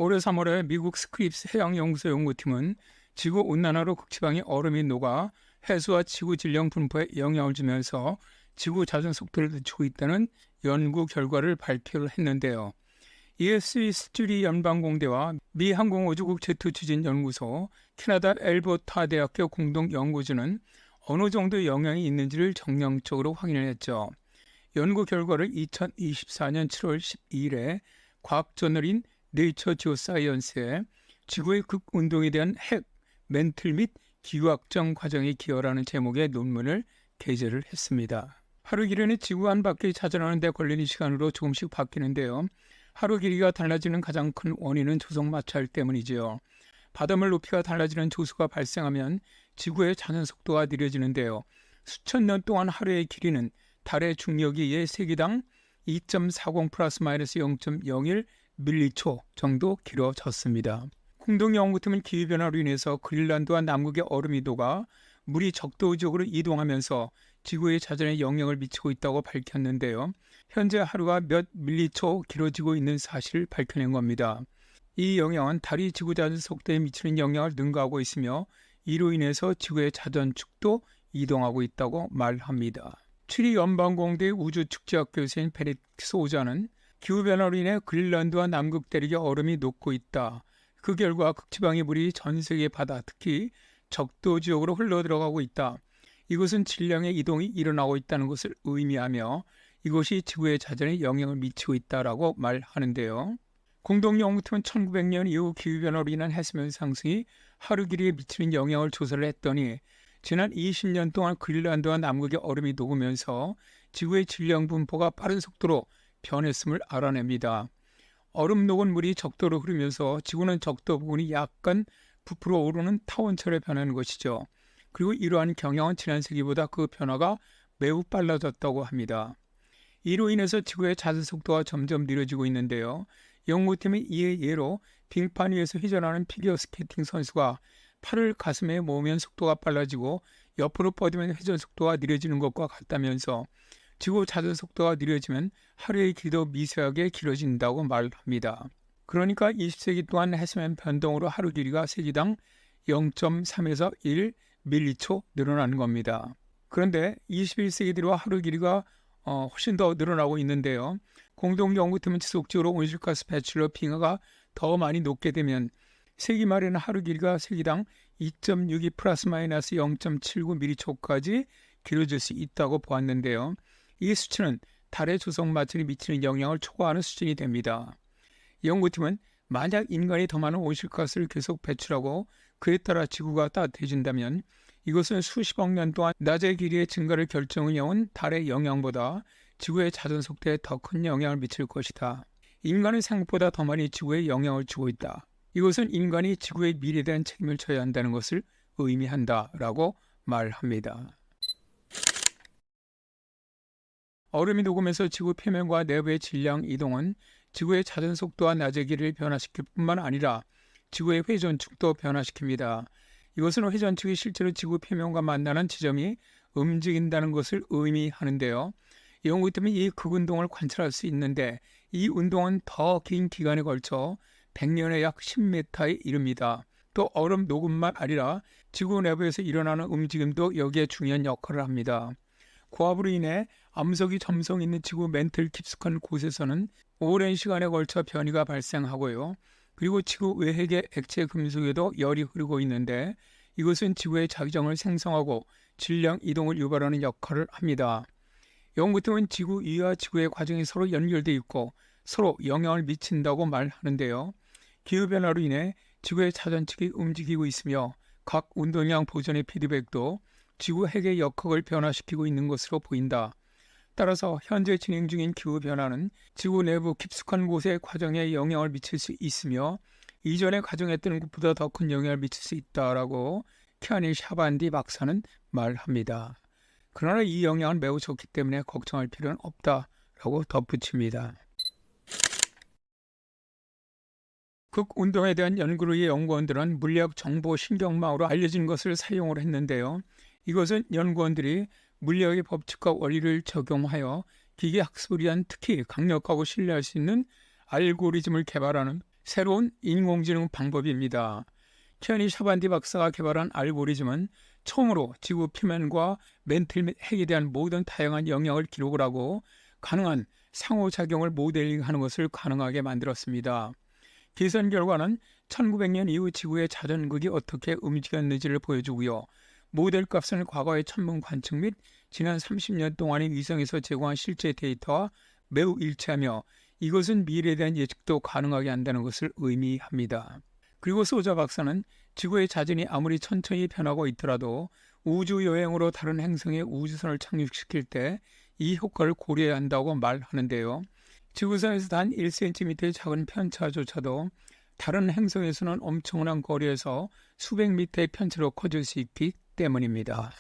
올해 3월에 미국 스크립스 해양연구소 연구팀은 지구온난화로 극지방의 얼음이 녹아 해수와 지구 질량 분포에 영향을 주면서 지구 자전 속도를 늦추고 있다는 연구 결과를 발표를 했는데요. 이에 스위스 쭈리 연방공대와 미 항공우주국 제트추진연구소, 캐나다 엘버타 대학교 공동 연구진은 어느 정도 영향이 있는지를 정량적으로 확인했죠. 연구 결과를 2024년 7월 12일에 과학저널인 네이처 지오사이언스에 지구의 극운동에 대한 핵, 멘틀 및 기후학정 과정이 기여라는 제목의 논문을 게재를 했습니다. 하루 길이는 지구 한 바퀴 자전하는 데 걸리는 시간으로 조금씩 바뀌는데요. 하루 길이가 달라지는 가장 큰 원인은 조성 마찰 때문이지요. 바닷물 높이가 달라지는 조수가 발생하면 지구의 자전 속도가 느려지는데요. 수천 년 동안 하루의 길이는 달의 중력에 의해 세기당 2.40 플러스 마이너스 0.01 밀리초 정도 길어졌습니다. 공동연구팀은 기후변화로 인해서 그린란드와 남극의 얼음이 녹아 물이 적도적으로 이동하면서 지구의 자전에 영향을 미치고 있다고 밝혔는데요. 현재 하루가 몇 밀리초 길어지고 있는 사실을 밝혀낸 겁니다. 이 영향은 달이 지구 자전 속도에 미치는 영향을 능가하고 있으며 이로 인해서 지구의 자전축도 이동하고 있다고 말합니다. 츄리 연방공대 우주축지학 교수인 페릭스 오자는 기후변화로 인해 그린란드와 남극 대륙의 얼음이 녹고 있다. 그 결과 극지방의 물이 전 세계 바다, 특히 적도 지역으로 흘러들어가고 있다. 이것은 질량의 이동이 일어나고 있다는 것을 의미하며 이것이 지구의 자전에 영향을 미치고 있다라고 말하는데요. 공동연구팀은 1900년 이후 기후변화로 인한 해수면 상승이 하루 길이에 미치는 영향을 조사를 했더니 지난 20년 동안 그린란드와 남극의 얼음이 녹으면서 지구의 질량 분포가 빠른 속도로 변했음을 알아냅니다. 얼음 녹은 물이 적도로 흐르면서 지구는 적도 부근이 약간 부풀어 오르는 타원처럼 변하는 것이죠. 그리고 이러한 경향은 지난 세기보다 그 변화가 매우 빨라졌다고 합니다. 이로 인해서 지구의 자전 속도가 점점 느려지고 있는데요. 연구팀이 이의 예로 빙판 위에서 회전하는 피겨 스케이팅 선수가 팔을 가슴에 모으면 속도가 빨라지고 옆으로 뻗으면 회전 속도가 느려지는 것과 같다면서 지구 자전 속도가 느려지면 하루의 길이도 미세하게 길어진다고 말합니다. 그러니까 20세기 동안 해수면 변동으로 하루 길이가 세기당 0.3에서 1 밀리초 늘어나는 겁니다. 그런데 21세기 들어 하루 길이가 훨씬 더 늘어나고 있는데요. 공동연구팀은 지속적으로 온실가스 배출로 빙하가 더 많이 녹게 되면 세기 말에는 하루 길이가 세기당 2.62 플러스 마이너스 0.79 밀리초까지 길어질 수 있다고 보았는데요. 이 수치는 달의 조성 마찰이 미치는 영향을 초과하는 수준이 됩니다. 연구팀은 만약 인간이 더 많은 온실가스를 계속 배출하고 그에 따라 지구가 따뜻해진다면 이것은 수십억 년 동안 낮의 길이의 증가를 결정해온 달의 영향보다 지구의 자전 속도에 더 큰 영향을 미칠 것이다. 인간은 생각보다 더 많이 지구에 영향을 주고 있다. 이것은 인간이 지구의 미래에 대한 책임을 져야 한다는 것을 의미한다라고 말합니다. 얼음이 녹으면서 지구 표면과 내부의 질량 이동은 지구의 자전 속도와 낮의 길이를 변화시킬 뿐만 아니라 지구의 회전축도 변화시킵니다. 이것은 회전축이 실제로 지구 표면과 만나는 지점이 움직인다는 것을 의미하는데요. 연구팀은 이 극운동을 관찰할 수 있는데 이 운동은 더 긴 기간에 걸쳐 100년에 약 10m에 이릅니다. 또 얼음 녹음만 아니라 지구 내부에서 일어나는 움직임도 여기에 중요한 역할을 합니다. 고압으로 인해 암석이 점성 있는 지구 맨틀 깊숙한 곳에서는 오랜 시간에 걸쳐 변이가 발생하고요. 그리고 지구 외핵의 액체 금속에도 열이 흐르고 있는데 이것은 지구의 자기장을 생성하고 질량 이동을 유발하는 역할을 합니다. 연구팀은 지구 위와 지구의 과정이 서로 연결되어 있고 서로 영향을 미친다고 말하는데요. 기후변화로 인해 지구의 자전축이 움직이고 있으며 각 운동량 보존의 피드백도 지구 핵의 역학을 변화시키고 있는 것으로 보인다. 따라서 현재 진행 중인 기후변화는 지구 내부 깊숙한 곳의 과정에 영향을 미칠 수 있으며 이전의 과정에 뜨는 것보다 더 큰 영향을 미칠 수 있다라고 키아니 샤반디 박사는 말합니다. 그러나 이 영향은 매우 적기 때문에 걱정할 필요는 없다라고 덧붙입니다. 극운동에 대한 연구를 위해 연구원들은 물리학 정보 신경망으로 알려진 것을 사용을 했는데요. 이것은 연구원들이 물리학의 법칙과 원리를 적용하여 기계 학습을 위한 특히 강력하고 신뢰할 수 있는 알고리즘을 개발하는 새로운 인공지능 방법입니다. 케니 샤반디 박사가 개발한 알고리즘은 처음으로 지구 표면과 멘틀 및 핵에 대한 모든 다양한 영향을 기록을 하고 가능한 상호작용을 모델링하는 것을 가능하게 만들었습니다. 계산 결과는 1900년 이후 지구의 자전극이 어떻게 움직였는지를 보여주고요. 모델 값은 과거의 천문 관측 및 지난 30년 동안의 위성에서 제공한 실제 데이터와 매우 일치하며 이것은 미래에 대한 예측도 가능하게 한다는 것을 의미합니다. 그리고 소자 박사는 지구의 자전이 아무리 천천히 변하고 있더라도 우주 여행으로 다른 행성에 우주선을 착륙시킬 때 이 효과를 고려해야 한다고 말하는데요. 지구상에서 단 1cm의 작은 편차조차도 다른 행성에서는 엄청난 거리에서 수백 미터의 편차로 커질 수 있기 때문입니다.